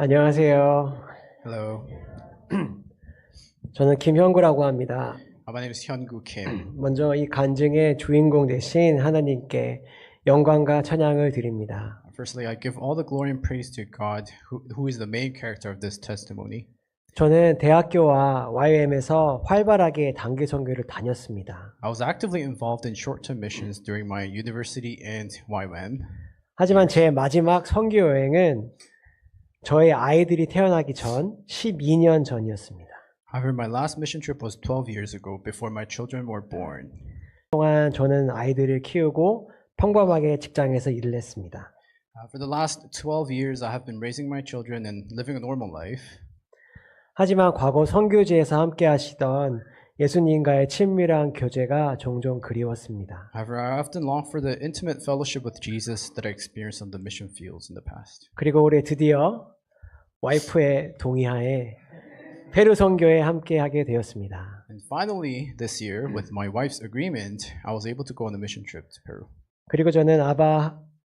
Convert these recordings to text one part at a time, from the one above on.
안녕하세요. Hello, 저는 김형구라고 합니다. my name is Hyungu Kim. 먼저 이 간증의 주인공 되신 하나님께 영광과 찬양을 드립니다. Firstly, I give all the glory and praise to God, who is the main character of this testimony. 저는 대학교와 YM에서 활발하게 단기 선교를 다녔습니다. I was actively involved in short-term missions during my university and YWAM. 하지만 제 마지막 선교 여행은 저의 아이들이 태어나기 전 12년 전이었습니다. However, my last mission trip was 12 years ago, before my children were born. 그동안 저는 아이들을 키우고 평범하게 직장에서 일을 했습니다. For the last 12 years, I have been raising my children and living a normal life. 하지만 과거 선교지에서 함께 하시던 예수님과의 친밀한 교제가 종종 그리웠습니다. However, I often long for the intimate fellowship with Jesus that I experienced on the mission fields in the past. 그리고 올해 드디어 와이프의 동의하에 페루 선교에 함께 하게 되었습니다. And finally, this year, with my wife's agreement, I was able to go on a mission trip to Peru. 그리고 저는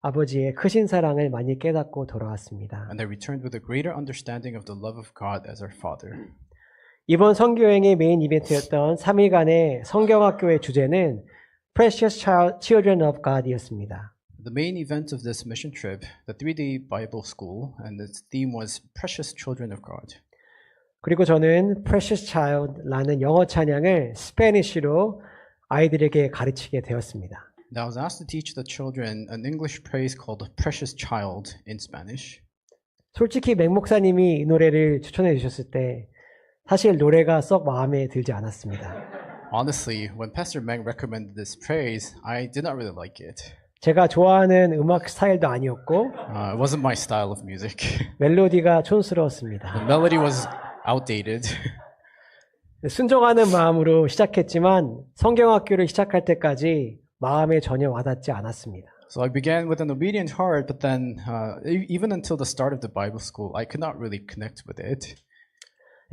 아버지의 크신 사랑을 많이 깨닫고 돌아왔습니다. And I returned with a greater understanding of the love of God as our Father. 이번 선교여행의 메인 이벤트였던 3일간의 성경학교의 주제는 Precious Children of God이었습니다. The main event of this mission trip, the 3-day Bible school, and its theme was Precious Children of God. 그리고 저는 Precious Child라는 영어 찬양을 스페니쉬로 아이들에게 가르치게 되었습니다. And I was asked to teach the children an English praise called Precious Child in Spanish. 솔직히 맹 목사님이 이 노래를 추천해 주셨을 때 사실 노래가 썩 마음에 들지 않았습니다. Honestly, when Pastor Meng recommended this praise, I did not really like it. 제가 좋아하는 음악 스타일도 아니었고 It wasn't my style of music. 멜로디가 The 촌스러웠습니다. melody was outdated. 순종하는 마음으로 시작했지만 성경학교를 시작할 때까지 마음에 전혀 와닿지 않았습니다. So I began with an obedient heart, but then even until the start of the Bible school, I could not really connect with it.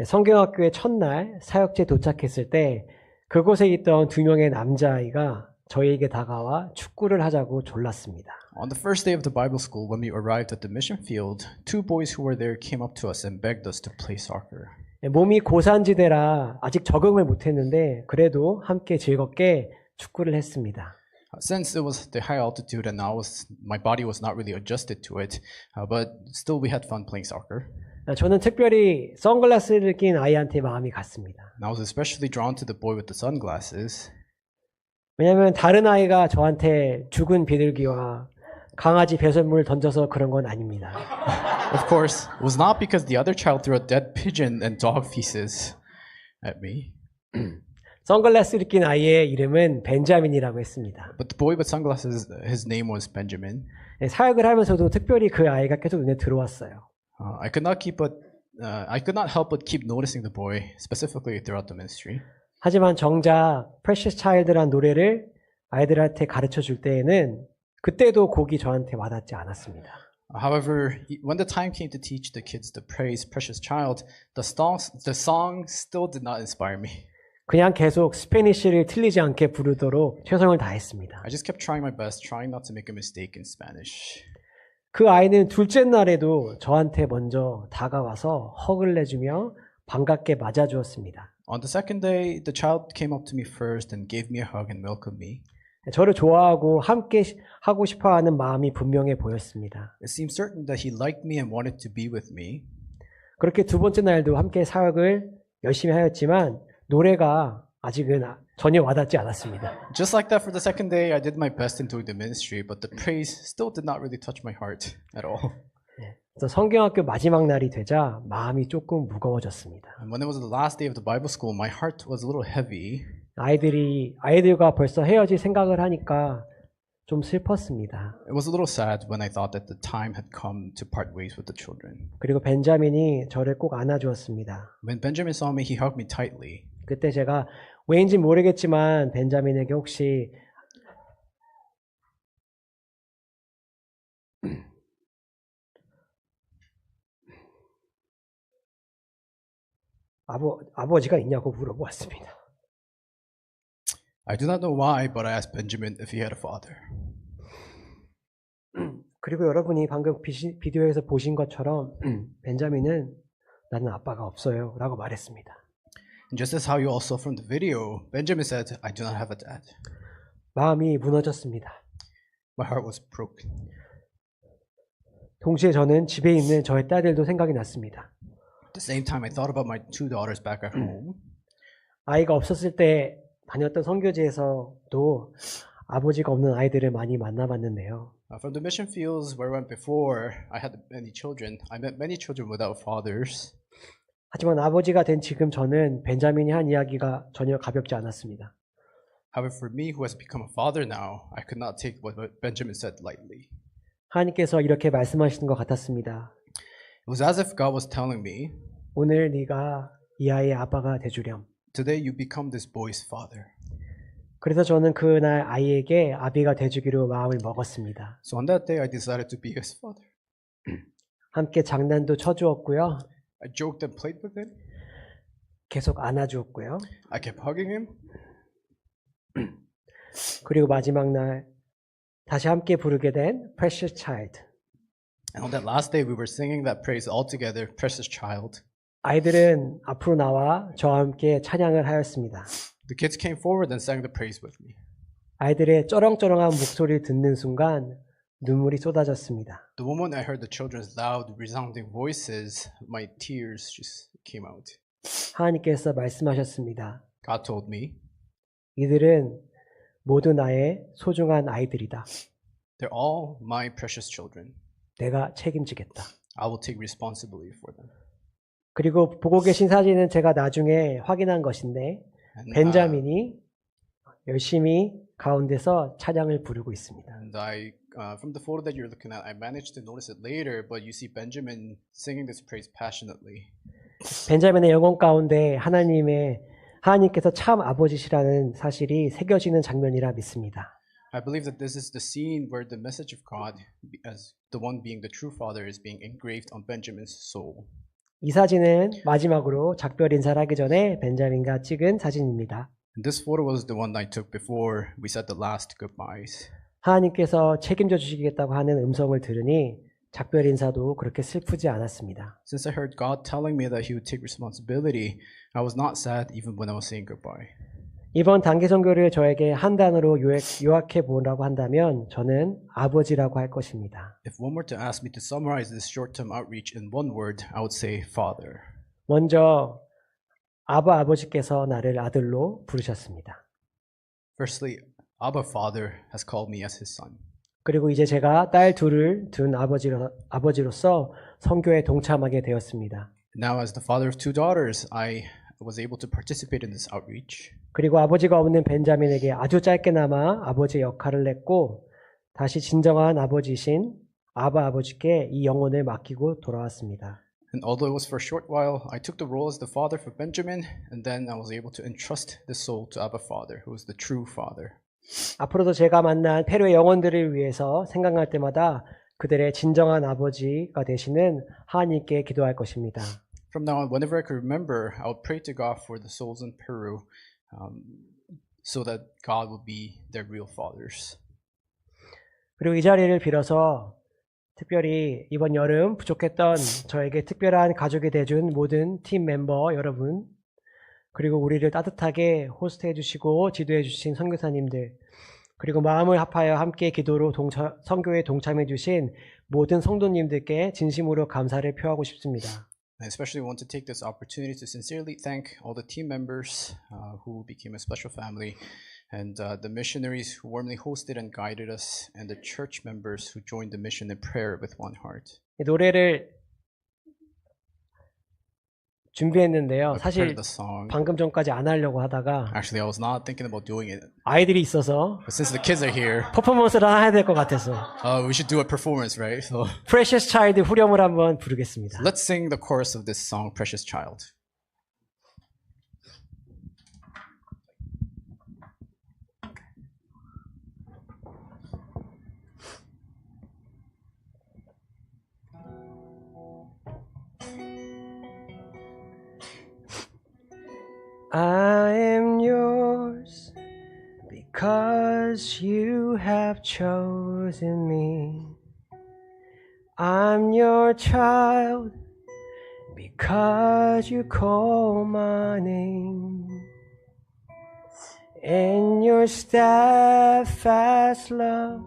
성경학교의 첫날 사역지에 도착했을 때 그곳에 있던 2명의 남자아이가 저희에게 다가와 축구를 하자고 졸랐습니다. On the first day of the Bible school, when we arrived at the mission field, 2 boys who were there came up to us and begged us to play soccer. 몸이 고산지대라 아직 적응을 못했는데 그래도 함께 즐겁게 축구를 했습니다. Since it was the high altitude and my body was not really adjusted to it, but still we had fun playing soccer. 저는 특별히 선글라스를 낀 아이한테 마음이 갔습니다. And I was especially drawn to the boy with the sunglasses. 왜냐하면 다른 아이가 저한테 죽은 비둘기와 강아지 배설물을 던져서 그런 건 아닙니다. Of course, it was not because the other child threw a dead pigeon and dog feces at me. 선글라스를 낀 아이의 이름은 벤자민이라고 했습니다. But the boy with sunglasses, his name was Benjamin. 사역을 하면서도 특별히 그 아이가 계속 눈에 들어왔어요. I could not help but keep noticing the boy, specifically throughout the ministry. 하지만 정작 Precious Child란 노래를 아이들한테 가르쳐 줄 때에는 그때도 곡이 저한테 와닿지 않았습니다. However, when the time came to teach the kids the praise Precious Child, the song still did not inspire me. 그냥 계속 스페니쉬를 틀리지 않게 부르도록 최선을 다했습니다. I just kept trying my best, trying not to make a mistake in Spanish. 그 아이는 둘째 날에도 저한테 먼저 다가와서 헉을 내주며 반갑게 맞아주었습니다. On the second day, the child came up to me first and gave me a hug and welcomed me. 저를 좋아하고 함께 하고 싶어하는 마음이 분명해 보였습니다. It seemed certain that he liked me and wanted to be with me. 그렇게 두 번째 날도 함께 사역을 열심히 하였지만 노래가 아직은 전혀 와닿지 않았습니다. Just like that, for the second day, I did my best in doing the ministry, but the praise still did not really touch my heart at all. 그래서 성경학교 마지막 날이 되자 마음이 조금 무거워졌습니다. And when it was the last day of the Bible school, my heart was a little heavy. 아이들과 벌써 헤어질 생각을 하니까 좀 슬펐습니다. It was a little sad when I thought that the time had come to part ways with the children. 그리고 벤자민이 저를 꼭 안아주었습니다. When Benjamin saw me, he hugged me tightly. 그때 제가 왜인지 모르겠지만 벤자민에게 혹시 아버지가 있냐고 물어보았습니다. I do not know why, but I asked Benjamin if he had a father. 그리고 여러분이 방금 비디오에서 보신 것처럼 벤자민은 나는 아빠가 없어요 라고 말했습니다. And just as how you all saw from the video, Benjamin said, I do not have a dad. 마음이 무너졌습니다. My heart was broken. 동시에 저는 집에 있는 저의 딸들도 생각이 났습니다. At the same time, I thought about my 2 daughters back at home. 아이가 없었을 때 다녔던 선교지에서도 아버지가 없는 아이들을 많이 만나봤는데요. From the mission fields where I went before, I had many children. I met many children without fathers. 하지만 아버지가 된 지금 저는 벤자민이 한 이야기가 전혀 가볍지 않았습니다. However, for me, who has become a father now, I could not take what Benjamin said lightly. 하나님께서 이렇게 말씀하시는 것 같았습니다. It was as if God was telling me, 오늘 네가 이 아이의 아빠가 돼주렴. today you become this boy's father. 그래서 저는 그날 아이에게 아비가 돼주기로 마음을 먹었습니다. So on that day, I decided to be his father. 함께 장난도 쳐주었고요. I joked and played with him. 계속 안아주었고요. I kept hugging him. 그리고 마지막 날 다시 함께 부르게 된 Precious Child. And on that last day, we were singing that praise all together, Precious Child. 아이들은 앞으로 나와 저와 함께 찬양을 하였습니다. The kids came forward and sang the praise with me. 아이들의 쩌렁쩌렁한 목소리를 듣는 순간 눈물이 쏟아졌습니다. The moment I heard the children's loud, resounding voices, my tears just came out. 하나님께서 말씀하셨습니다. God told me, 이들은 모두 나의 소중한 아이들이다. they're all my precious children. 내가 책임지겠다. I will take responsibility for them. 그리고 보고 계신 사진은 제가 나중에 확인한 것인데 And, 벤자민이 열심히 가운데서 찬양을 부르고 있습니다. and from the photo that you're looking at, I managed to notice it later, but you see Benjamin singing this praise passionately. 벤자민의 영혼 가운데 하나님께서 참 아버지시라는 사실이 새겨지는 장면이라 믿습니다. I believe that this is the scene where the message of God, as the one being the true father, is being engraved on Benjamin's soul. 이 사진은 마지막으로 작별 인사를 하기 전에 벤자민과 찍은 사진입니다. And this photo was the one I took before we said the last goodbyes. 하나님께서 책임져 주시겠다고 하는 음성을 들으니 작별 인사도 그렇게 슬프지 않았습니다. Since I heard God telling me that He would take responsibility, I was not sad even when I was saying goodbye. 이번 단기 선교를 저에게 한 단어로 요약해 보라고 한다면 저는 아버지라고 할 것입니다. If one were to ask me to summarize this short-term outreach in one word, I would say Father. 먼저 아버지께서 나를 아들로 부르셨습니다. Firstly, Abba Father has called me as His son. 그리고 이제 제가 딸 둘을 둔 아버지로서 선교에 동참하게 되었습니다. Now, as the father of 2 daughters, I was able to participate in this outreach. 그리고 아버지가 없는 벤자민에게 아주 짧게나마 아버지의 역할을 했고 다시 진정한 아버지신 아버지께 이 영혼을 맡기고 돌아왔습니다. And although it was for a short while, I took the role as the father for Benjamin, and then I was able to entrust the soul to Abba Father, who is the true father. 앞으로도 제가 만난 페루의 영혼들을 위해서 생각할 때마다 그들의 진정한 아버지가 되시는 하나님께 기도할 것입니다. From now on, whenever I could remember, I would pray to God for the souls in Peru, so that God will be their real fathers. 그리고 이 자리를 빌어서 특별히 이번 여름 부족했던 저에게 특별한 가족이 돼준 모든 팀 멤버 여러분, 그리고 우리를 따뜻하게 호스트해 주시고 지도해 주신 선교사님들, 그리고 마음을 합하여 함께 기도로 선교에 동참해 주신 모든 성도님들께 진심으로 감사를 표하고 싶습니다. I especially want to take this opportunity to sincerely thank all the team members who became a special family, and the missionaries who warmly hosted and guided us, and the church members who joined the mission in prayer with one heart. 노래를 준비했는데요. I 사실 prepared the song. 방금 전까지 안 하려고 하다가 Actually, I was not thinking about doing it, 아이들이 있어서 but since the kids are here, 퍼포먼스를 해야 될 것 같아서 we should do a performance, right? So Precious Child 후렴을 한번 부르겠습니다. let's sing the chorus of this song, Precious Child. I am yours because you have chosen me. I'm your child because you call my name. And your steadfast love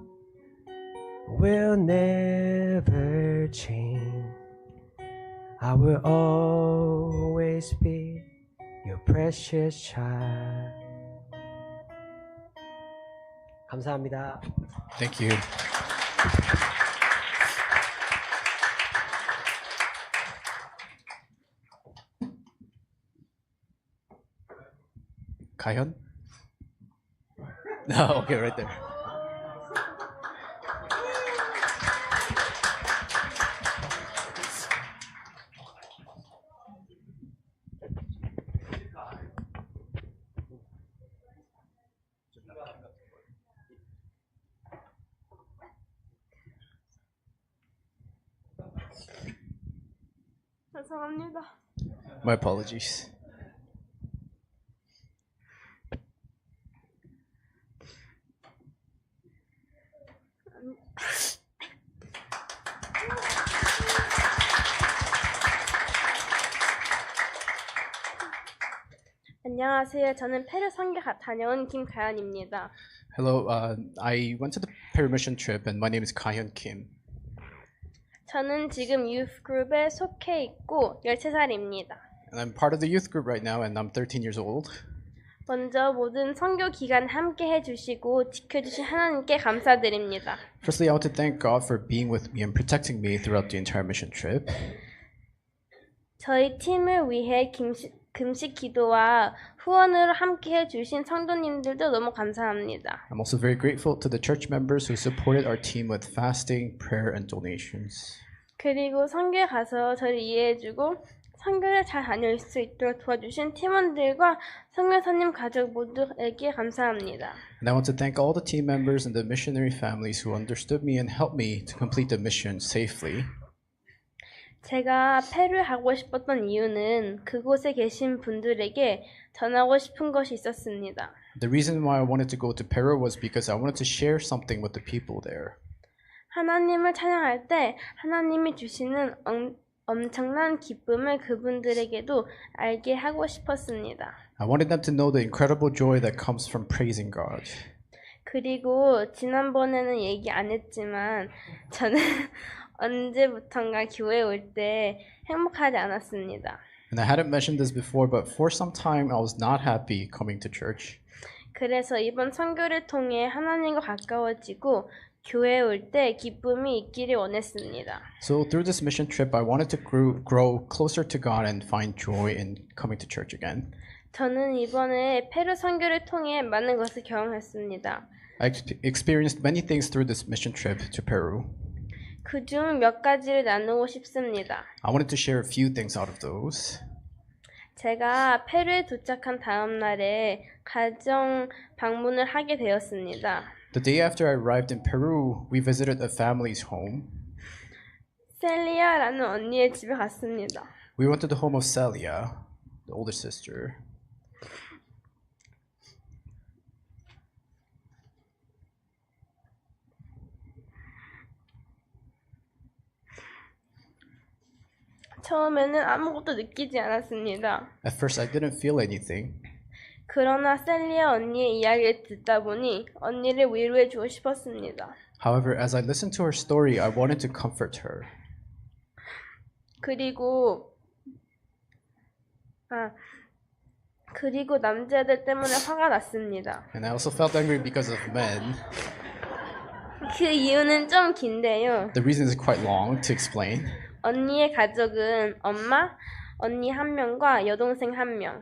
will never change. I will always be your precious child. 감사합니다. Thank you. Kahyun? No, okay, right there. 죄송합니다. My apologies. 안녕하세요. 저는 페루 선교 다녀온 김가연입니다. Hello, I went to the Peru mission trip and my name is Kahyun Kim. 저는 지금 youth group에 속해 있고 13살입니다. And I'm part of the youth group right now and I'm 13 years old. 먼저 모든 선교 기간 함께 해주시고 지켜주신 하나님께 감사드립니다. Firstly, I want to thank God for being with me and protecting me throughout the entire mission trip. 저희 팀을 위해 금식 기도와 후원으로 함께 해주신 성도님들도 너무 감사합니다. I'm also very grateful to the church members who supported our team with fasting, prayer, and donations. 그리고 선교에 가서 저를 이해해주고 선교를 잘 다녀올 수 있도록 도와주신 팀원들과 선교사님 가족 모두에게 감사합니다. And I want to thank all the team members and the missionary families who understood me and helped me to complete the mission safely. 제가 페루에 가고 싶었던 이유는 그곳에 계신 분들에게 전하고 싶은 것이 있었습니다. The reason why I wanted to go to Peru was because I wanted to share something with the people there. 하나님을 찬양할 때 하나님이 주시는 엄청난 기쁨을 그분들에게도 알게 하고 싶었습니다. I wanted them to know the incredible joy that comes from praising God. 그리고 지난번에는 얘기 안 했지만 저는 언제부턴가 교회에 올 때 행복하지 않았습니다. And I hadn't mentioned this before, but for some time I was not happy coming to church. 그래서 이번 선교를 통해 하나님과 가까워지고 교회에 올 때 기쁨이 있기를 원했습니다. So through this mission trip, I wanted to grow closer to God and find joy in coming to church again. 저는 이번에 페루 선교를 통해 많은 것을 경험했습니다. I experienced many things through this mission trip to Peru. 그중 몇 가지를 나누고 싶습니다. I wanted to share a few things out of those. 제가 페루에 도착한 다음 날에 가정 방문을 하게 되었습니다. The day after I arrived in Peru, we visited a family's home. 셀리아라는 언니의 집에 갔습니다. We went to the home of Celia, the older sister. 처음에는 아무것도 느끼지 않았습니다. At first, I didn't feel anything. 그러나 셀리아 언니의 이야기를 듣다 보니 언니를 위로해 주고 싶었습니다. However, as I listened to her story, I wanted to comfort her. 그리고 남자들 때문에 화가 났습니다. And I also felt angry because of men. 그 이유는 좀 긴데요. The reason is quite long to explain. 언니의 가족은 엄마, 언니 한 명과 여동생 한 명,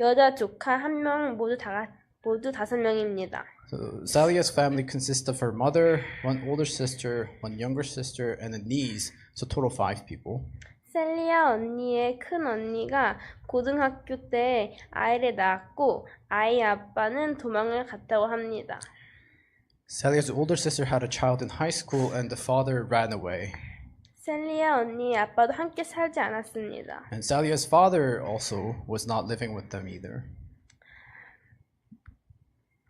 여자 조카 한 명 모두 5명입니다. So Salia's family consists of her mother, one older sister, one younger sister, and a niece, so total 5 people. 셀리아 언니의 큰 언니가 고등학교 때 아이를 낳았고 아이 아빠는 도망을 갔다고 합니다. Salia's older sister had a child in high school and the father ran away. 셀리아 언니의 아빠도 함께 살지 않았습니다. And Salia's father also was not living with them either.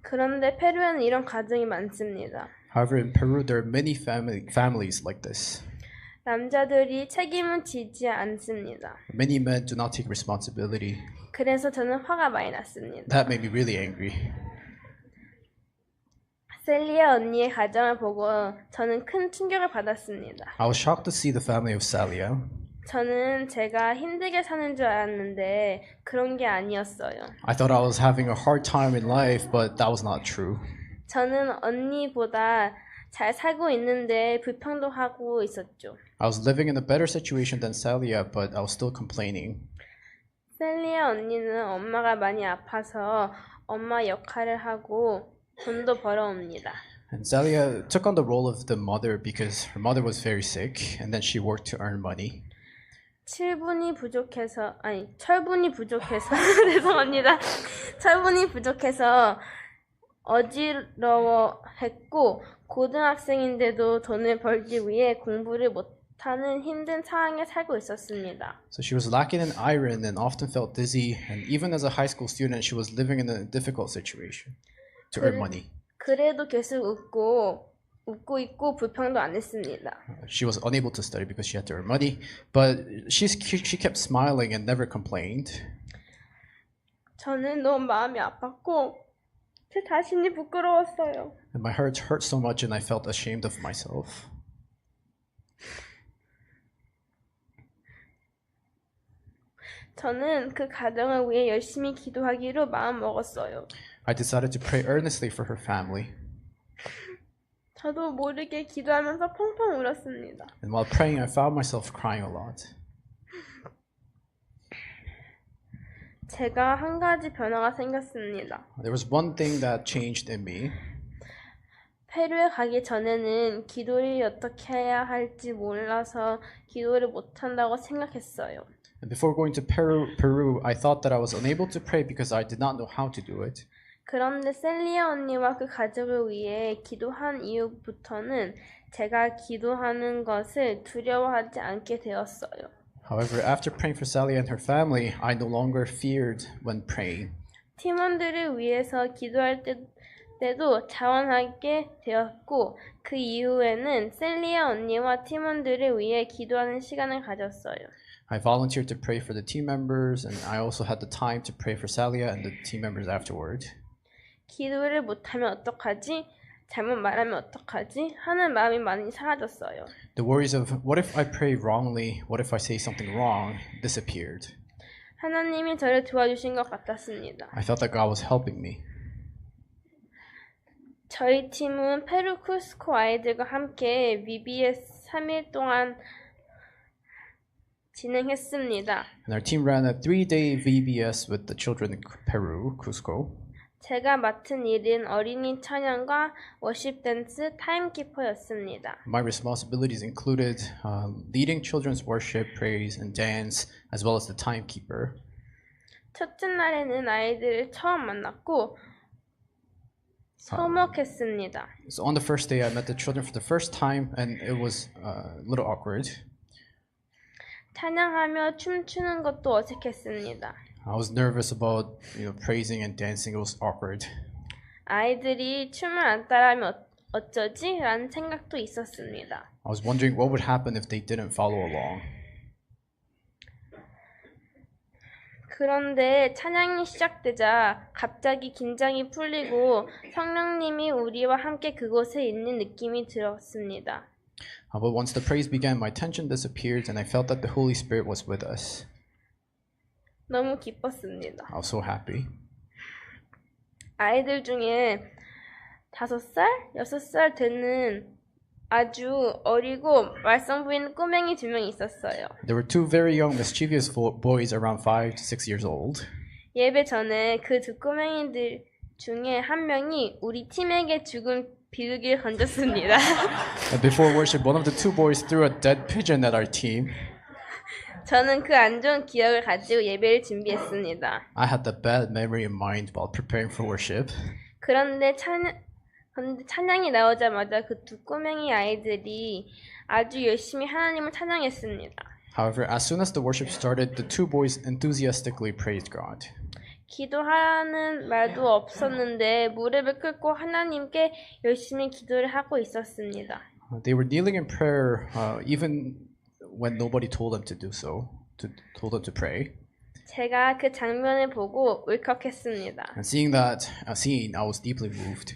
그런데 페루에는 이런 가정이 많습니다. However, in Peru, there are many families like this. 남자들이 책임을 지지 않습니다. Many men do not take responsibility. 그래서 저는 화가 많이 났습니다. That made me really angry. 셀리아 언니의 가정을 보고 저는 큰 충격을 받았습니다. I was shocked to see the family of Salia. 저는 제가 힘들게 사는 줄 알았는데 그런 게 아니었어요. I thought I was having a hard time in life, but that was not true. 저는 언니보다 잘 살고 있는데 불평도 있었죠. I was living in a better situation than Salia, but I was still complaining. 셀리아 언니는 엄마가 많이 아파서 엄마 역할을 하고 돈도 벌어옵니다. And Salia took on the role of the mother because her mother was very sick, and then she worked to earn money. 철분이 부족해서 죄송합니다. 철분이 부족해서 어지러워했고 고등학생인데도 돈을 벌기 위해 공부를 못하는 힘든 상황에 살고 있었습니다. So she was lacking in iron and often felt dizzy, and even as a high school student, she was living in a difficult situation to earn money. 그래도 계속 웃고 있고 불평도 안 했습니다. She was unable to study because she had to earn money, but she kept smiling and never complained. 저는 너무 마음이 아팠고 제 자신이 부끄러웠어요. And my heart hurt so much, and I felt ashamed of myself. 저는 그 가정을 위해 열심히 기도하기로 마음 먹었어요. I decided to pray earnestly for her family. 저도 모르게 기도하면서 펑펑 울었습니다. And while praying, I found myself crying a lot. 제가 한 가지 변화가 생겼습니다. There was one thing that changed in me. 페루에 가기 전에는 기도를 어떻게 해야 할지 몰라서 기도를 못한다고 생각했어요. And before going to Peru, I thought that I was unable to pray because I did not know how to do it. 그런데 셀리아 언니와 그 가족을 위해 기도한 이후부터는 제가 기도하는 것을 두려워하지 않게 되었어요. However, after praying for Sally and her family, I no longer feared when praying. 팀원들을 위해서 기도할 때도 자원하게 되었고 그 이후에는 셀리아 언니와 팀원들을 위해 기도하는 시간을 가졌어요. I volunteered to pray for the team members, and I also had the time to pray for Salia and the team members afterward. 기도를 못하면 어떡하지? 잘못 말하면 어떡하지? 하는 마음이 많이 사라졌어요. The worries of what if I pray wrongly, what if I say something wrong, disappeared. 하나님이 저를 도와주신 것 같았습니다. I felt that God was helping me. 저희 팀은 페루 쿠스코 아이들과 함께 VBS 3일 동안 진행했습니다. And our team ran a 3-day VBS with the children in Peru, Cusco. 제가 맡은 일은 어린이 찬양과 워십 댄스 타임키퍼였습니다. My responsibilities included leading children's worship, praise, and dance, as well as the timekeeper. 첫째 날에는 아이들을 처음 만났고 서먹했습니다. So on the first day, I met the children for the first time, and it was a little awkward. 찬양하며 춤추는 것도 어색했습니다. I was nervous about praising and dancing. It was awkward. 아이들이 춤을 안 따라하면 어쩌지? 라는 생각도 있었습니다. I was wondering what would happen if they didn't follow along. 그런데 찬양이 시작되자 갑자기 긴장이 풀리고 성령님이 우리와 함께 그곳에 있는 느낌이 들었습니다. But once the praise began, my tension disappeared, and I felt that the Holy Spirit was with us. 너무 기뻤습니다. I was so happy. 아이들 중에 5살, 6살 되는 아주 어리고 말썽 부리는 꼬맹이 2명이 있었어요. There were 2 very young, mischievous boys around 5 to 6 years old. 예배 전에 그 2 꼬맹이들 중에 한 명이 우리 팀에게 죽은 비둘기를 던졌습니다. And before worship, one of the 2 boys threw a dead pigeon at our team. 저는 그 안 좋은 기억을 가지고 예배를 준비했습니다. I had the bad memory in mind while preparing for worship. 그런데 찬양이 나오자마자 그 2 꼬맹이 아이들이 아주 열심히 하나님을 찬양했습니다. However, as soon as the worship started, the 2 boys enthusiastically praised God. 기도하는 말도 없었는데 무릎을 꿇고 하나님께 열심히 기도를 하고 있었습니다. They were kneeling in prayer even when nobody told them to do so, told them to pray. 제가 그 장면을 보고 울컥했습니다. And seeing that scene, I was deeply moved.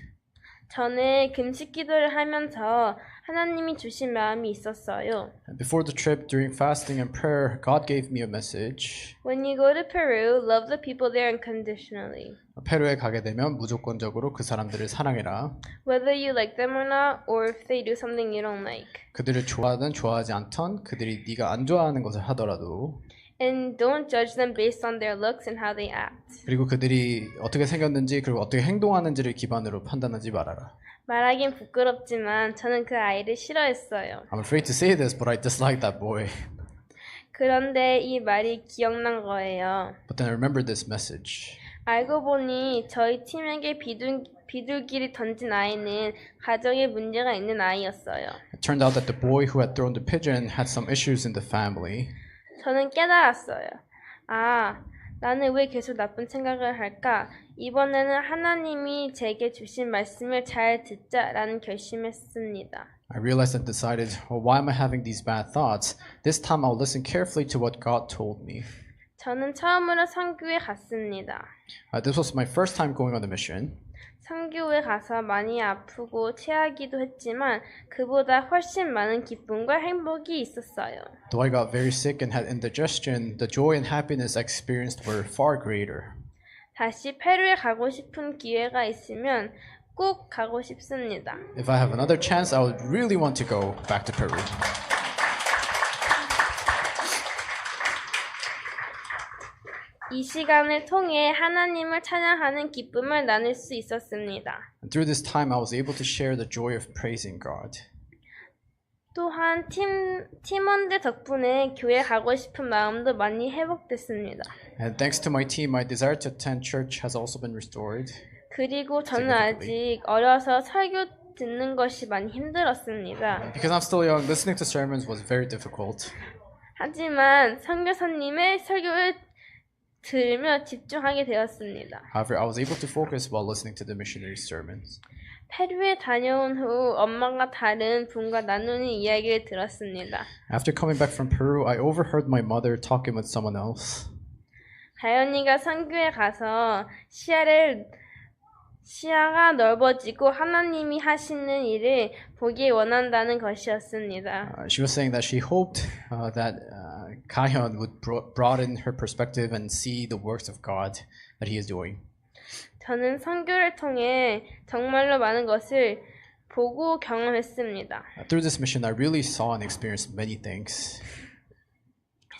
저는 금식 기도를 하면서 하나님이 주신 마음이 있었어요. And before the trip, during fasting and prayer, God gave me a message. When you go to Peru, love the people there unconditionally. 페루에 가게 되면 무조건적으로 그 사람들을 사랑해라. Whether you like them or not, or if they do something you don't like. 그들을 좋아하든 좋아하지 않던 그들이 네가 안 좋아하는 것을 하더라도 And don't judge them based on their looks and how they act. 그리고 그들이 어떻게 생겼는지 그리고 어떻게 행동하는지를 기반으로 판단하지 말아라. 말하긴 부끄럽지만 저는 그 아이를 싫어했어요. I'm afraid to say this, but I dislike that boy. 그런데 이 말이 기억난 거예요. But then I remembered this message. 알고 보니 저희 팀에게 비둘기를 던진 아이는 가정에 문제가 있는 아이였어요. It turned out that the boy who had thrown the pigeon had some issues in the family. 저는 깨달았어요. 아, 나는 왜 계속 나쁜 생각을 할까? 이번에는 하나님이 제게 주신 말씀을 잘 듣자라는 결심했습니다. I realized and decided, well, why am I having these bad thoughts? This time I'll listen carefully to what God told me. 저는 처음으로 선교에 갔습니다. This was my first time going on a mission. 선교에 가서 많이 아프고 체하기도 했지만 그보다 훨씬 많은 기쁨과 행복이 있었어요. Though I got very sick and had indigestion, the joy and happiness I experienced were far greater. 다시 페루에 가고 싶은 기회가 있으면 꼭 가고 싶습니다. If I have another chance, I would really want to go back to Peru. 이 시간을 통해 하나님을 찬양하는 기쁨을 나눌 수 있었습니다. And through this time, I was able to share the joy of praising God. 또한 팀원들 덕분에 교회 가고 싶은 마음도 많이 회복됐습니다. And thanks to my team, my desire to attend church has also been restored. 그리고 저는 아직 어려서 설교 듣는 것이 많이 힘들었습니다. Because I'm still young, listening to sermons was very difficult. 하지만 선교사님의 설교를 들으며 집중하게 되었습니다. However, I was able to focus while listening to the missionaries' sermons. 페루에 다녀온 후 엄마가 다른 분과 나누는 이야기를 들었습니다. After coming back from Peru, I overheard my mother talking with someone else. 가연이가 선교에 가서 시야가 넓어지고 하나님이 하시는 일을 보기 원한다는 것이었습니다. She was saying that she hoped that Kahyun would broaden her perspective and see the works of God that he is doing. 저는 선교를 통해 정말로 많은 것을 보고 경험했습니다. Through this mission, I really saw and experienced many things.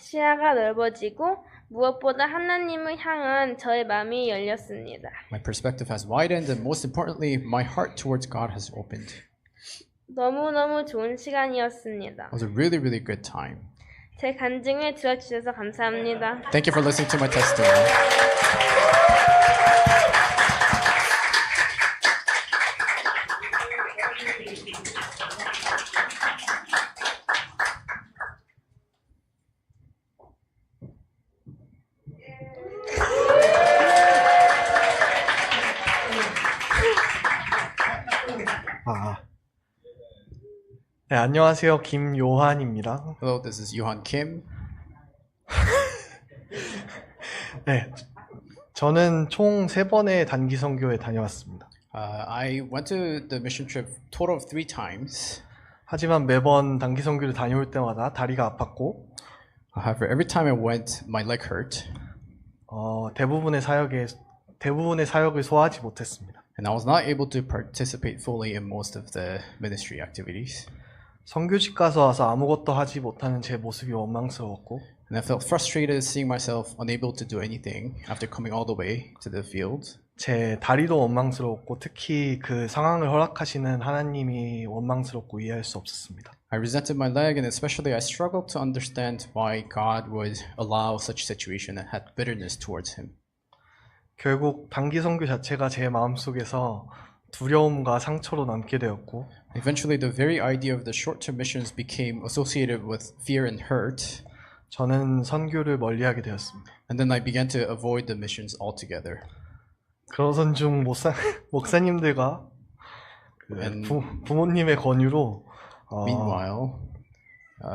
시야가 넓어지고 무엇보다 하나님을 향한 저의 마음이 열렸습니다. My perspective has widened, and most importantly, my heart towards God has opened. 너무너무 좋은 시간이었습니다. It was a really, really good time. 제 간증을 들어주셔서 감사합니다. Thank you for listening to my testimony. 네, 안녕하세요. 김요한입니다. Hello, this is Johan Kim. 네, 저는 총 3번의 단기 선교에 다녀왔습니다. I went to the mission trip total of 3 times. 하지만 매번 단기 선교를 다녀올 때마다 다리가 아팠고 However, every time I went, my leg hurt, 대부분의 사역을 소화하지 못했습니다. and I was not able to participate fully in most of the ministry activities. 선교직 가서 와서 아무것도 하지 못하는 제 모습이 원망스러웠고 And I felt frustrated seeing myself unable to do anything after coming all the way to the field. 제 다리도 원망스러웠고 특히 그 상황을 허락하시는 하나님이 원망스럽고 이해할 수 없었습니다. I resented my leg, and especially I struggled to understand why God would allow such situation and had bitterness towards Him. 결국 단기 선교 자체가 제 마음속에서 두려움과 상처로 남게 되었고 Eventually, the very idea of the short-term missions became associated with fear and hurt, 저는 선교를 멀리하게 되었습니다. and then I began to avoid the missions altogether. 그러던 중 목사님들과 And 부모님의 권유로 meanwhile,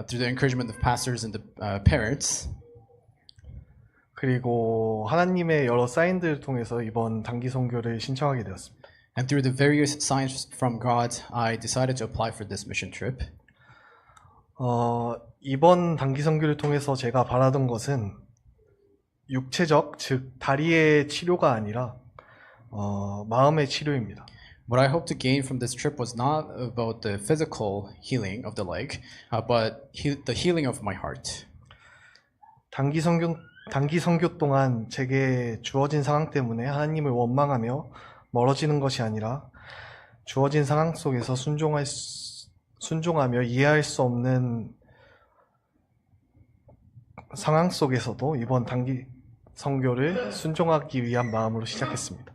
through the encouragement of pastors and the parents, 그리고 하나님의 여러 사인들을 통해서 이번 단기 선교를 신청하게 되었습니다. and through the various signs from God, I decided to apply for this mission trip. 이번 단기 선교를 통해서 제가 바라던 것은 육체적, 즉 다리의 치료가 아니라 마음의 치료입니다. What I hoped to gain from this trip was not about the physical healing of the leg, but the healing of my heart. 단기 선교 동안 제게 주어진 상황 때문에 하나님을 원망하며 멀어지는 것이 아니라 주어진 상황 속에서 순종하며 이해할 수 없는 상황 속에서도 이번 단기 선교를 순종하기 위한 마음으로 시작했습니다.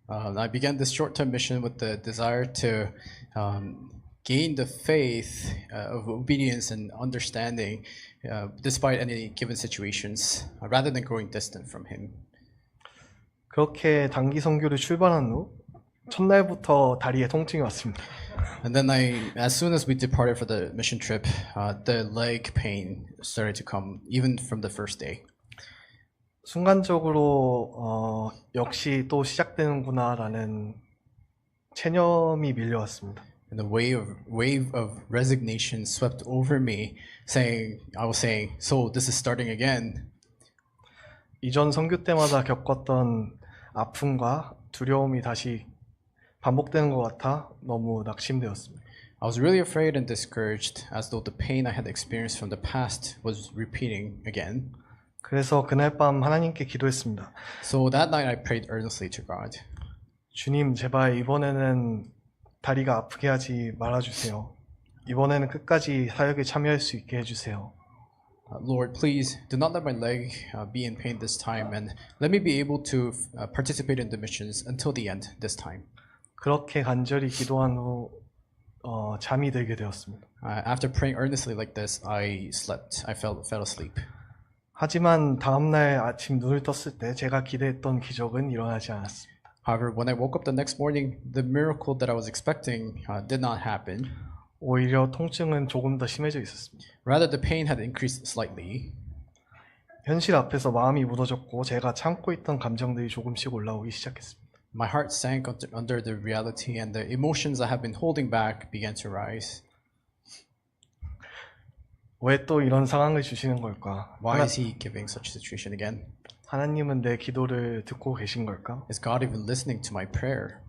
I began this short-term mission with the desire to gain the faith of obedience and understanding despite any given situations, rather than growing distant from Him. 그렇게 단기 선교를 출발한 후 첫날부터 다리에 통증이 왔습니다. And then as soon as we departed for the mission trip, the leg pain started to come, even from the first day. 순간적으로 역시 또 시작되는구나라는 체념이 밀려왔습니다. And the wave of resignation swept over me, I was saying, so this is starting again. 이전 선교 때마다 겪었던 아픔과 두려움이 다시 반복되는 것 같아 너무 낙심되었습니다. I was really afraid and discouraged, as though the pain I had experienced from the past was repeating again. 그래서 그날 밤 하나님께 기도했습니다. So that night I prayed earnestly to God. 주님, 제발 이번에는 다리가 아프게 하지 말아주세요. 이번에는 끝까지 사역에 참여할 수 있게 해주세요. Lord, please do not let my leg be in pain this time, and let me be able to participate in the missions until the end this time. 그렇게 간절히 기도한 후 잠이 들게 되었습니다. After praying earnestly like this, I slept. I fell asleep. 하지만 다음날 아침 눈을 떴을 때 제가 기대했던 기적은 일어나지 않았습니다. However, when I woke up the next morning, the miracle that I was expecting did not happen. 오히려 통증은 조금 더 심해져 있었습니다. Rather, the pain had increased slightly. 현실 앞에서 마음이 무너졌고 제가 참고 있던 감정들이 조금씩 올라오기 시작했습니다. My heart sank under the reality, and the emotions I have been holding back began to rise. 왜 또 이런 상황을 주시는 걸까? Why is He giving such a situation again? 하나님은 내 기도를 듣고 계신 걸까? Is God even listening to my prayer?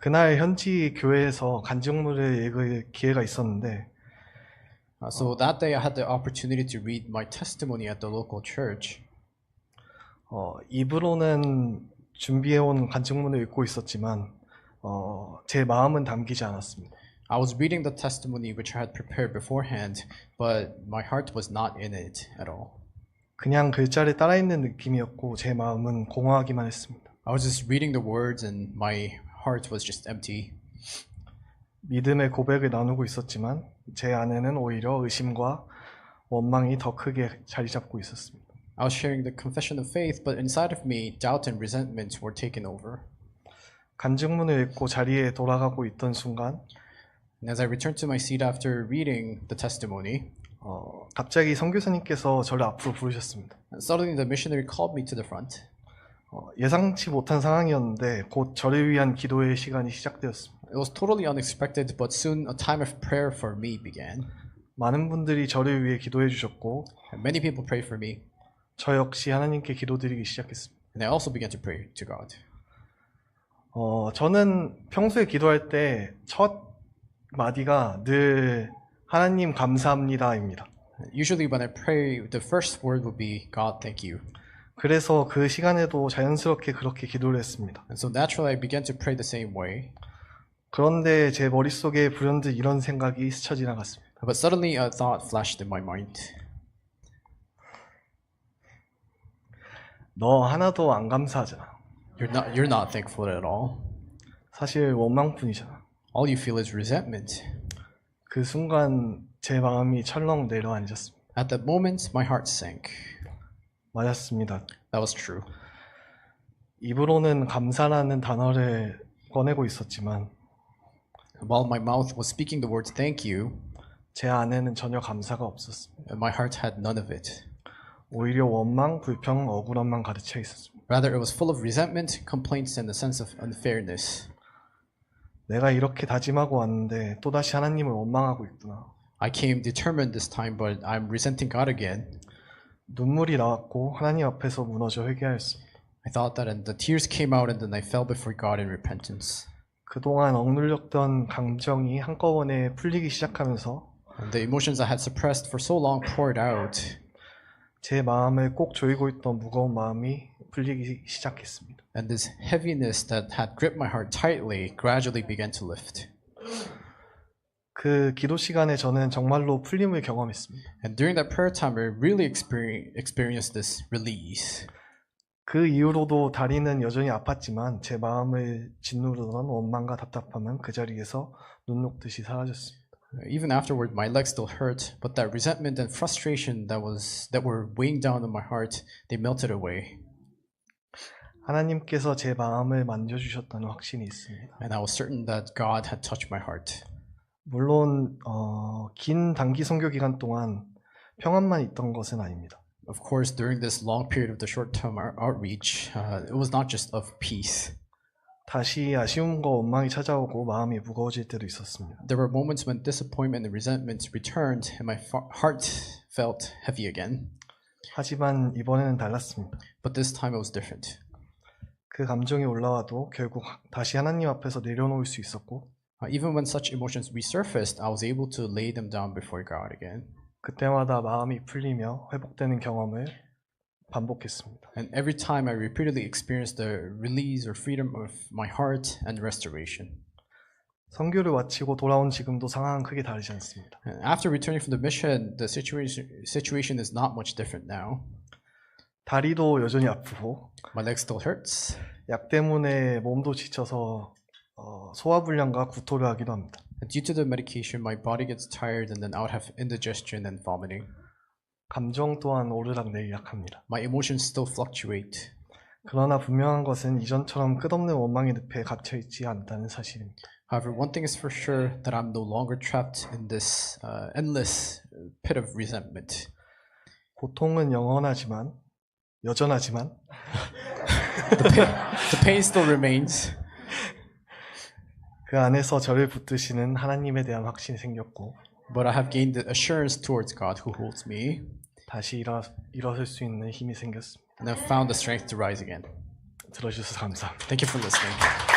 그날 현지 교회에서 간증문을 읽을 기회가 있었는데 So that day I had the opportunity to read my testimony at the local church. 입으로는 준비해온 간증문을 읽고 있었지만 제 마음은 담기지 않았습니다. I was reading the testimony which I had prepared beforehand, but my heart was not in it at all. 그냥 글자를 따라 읽는 느낌이었고 제 마음은 공허하기만 했습니다. I was just reading the words and my heart was just empty. 믿음의 고백을 나누고 있었지만 제 안에는 오히려 의심과 원망이 더 크게 자리 잡고 있었습니다. I was sharing the confession of faith, but inside of me, doubt and resentment were taken over. 간증문을 읽고 자리에 돌아가고 있던 순간 And as I returned to my seat after reading the testimony, 갑자기 선교사님께서 저를 앞으로 부르셨습니다. suddenly the missionary called me to the front. 예상치 못한 상황이었는데 곧 저를 위한 기도의 시간이 시작되었습니다. It was totally unexpected, but soon a time of prayer for me began. 많은 분들이 저를 위해 기도해 주셨고 And many people prayed for me, 저 역시 하나님께 기도드리기 시작했습니다. and I also began to pray to God. 저는 평소에 기도할 때 첫 마디가 늘 하나님 감사합니다입니다. Usually when I pray, the first word would be, God, thank you. 그래서 그 시간에도 자연스럽게 그렇게 기도를 했습니다. And so naturally I began to pray the same way. 그런데 제 머릿속에 불현듯 이런 생각이 스쳐 지나갔습니다. But suddenly a thought flashed in my mind. 너 하나도 안 감사하잖아. You're not thankful at all. 사실 원망뿐이잖아. All you feel is resentment. 그 순간 제 마음이 철렁 내려앉았습니다. At that moment, my heart sank. 맞았습니다. That was true. 입으로는 감사라는 단어를 꺼내고 있었지만 While my mouth was speaking the words thank you, 제 안에는 전혀 감사가 없었습니다. and my heart had none of it. 오히려 원망, 불평, 억울함만 가득 차 있었습니다. Rather, it was full of resentment, complaints, and a sense of unfairness. 내가 이렇게 다짐하고 왔는데 또다시 하나님을 원망하고 있구나. I came determined this time, but I'm resenting God again. 눈물이 나왔고 하나님 앞에서 무너져 회개하였습니다. I thought that, and the tears came out, and then I fell before God in repentance. 그동안 억눌렸던 감정이 한꺼번에 풀리기 시작하면서 And the emotions I had suppressed for so long poured out, 제 마음을 꼭 조이고 있던 무거운 마음이 풀리기 시작했습니다. and this heaviness that had gripped my heart tightly gradually began to lift. 그 기도 시간에 저는 정말로 풀림을 경험했습니다. And during that prayer time, I really experienced this release. 그 이후로도 다리는 여전히 아팠지만 제 마음을 짓누르던 원망과 답답함은 그 자리에서 눈 녹듯이 사라졌습니다. Even afterward, my legs still hurt, but that resentment and frustration that were weighing down on my heart, they melted away. 하나님께서 제 마음을 만져주셨다는 확신이 있습니다. And I was certain that God had touched my heart. 물론 긴 단기 선교 기간 동안 평안만 있던 것은 아닙니다. Of course, during this long period of the short-term outreach, it was not just of peace. 다시 아쉬움과 원망이 찾아오고 마음이 무거워질 때도 있었습니다. There were moments when disappointment and resentment returned, and my heart felt heavy again. 하지만 이번에는 달랐습니다. But this time it was different. 그 감정이 올라와도 결국 다시 하나님 앞에서 내려놓을 수 있었고 Even when such emotions resurfaced, I was able to lay them down before God again. 그때마다 마음이 풀리며 회복되는 경험을 반복했습니다. And every time I repeatedly experienced the release or freedom of my heart and restoration. 선교를 마치고 돌아온 지금도 상황은 크게 다르지 않습니다. And after returning from the mission, the situation is not much different now. 다리도 여전히 아프고 My leg still hurts. 약 때문에 몸도 지쳐서 소화불량과 구토를 하기도 합니다. And due to the medication, my body gets tired and then I would have indigestion and vomiting. 감정 또한 오르락내리락합니다. My emotions still fluctuate. 그러나 분명한 것은 이전처럼 끝없는 원망의 늪에 갇혀 있지 않다는 사실입니다. However, one thing is for sure that I'm no longer trapped in this endless pit of resentment. 고통은 여전하지만 The pain still remains, 그 안에서 저를 붙드시는 하나님에 대한 확신이 생겼고 but I have gained the assurance towards God who holds me, 다시 일어설 수 있는 힘이 생겼습니다. and I've found the strength to rise again. 들어주셔서 감사합니다. Thank you for listening.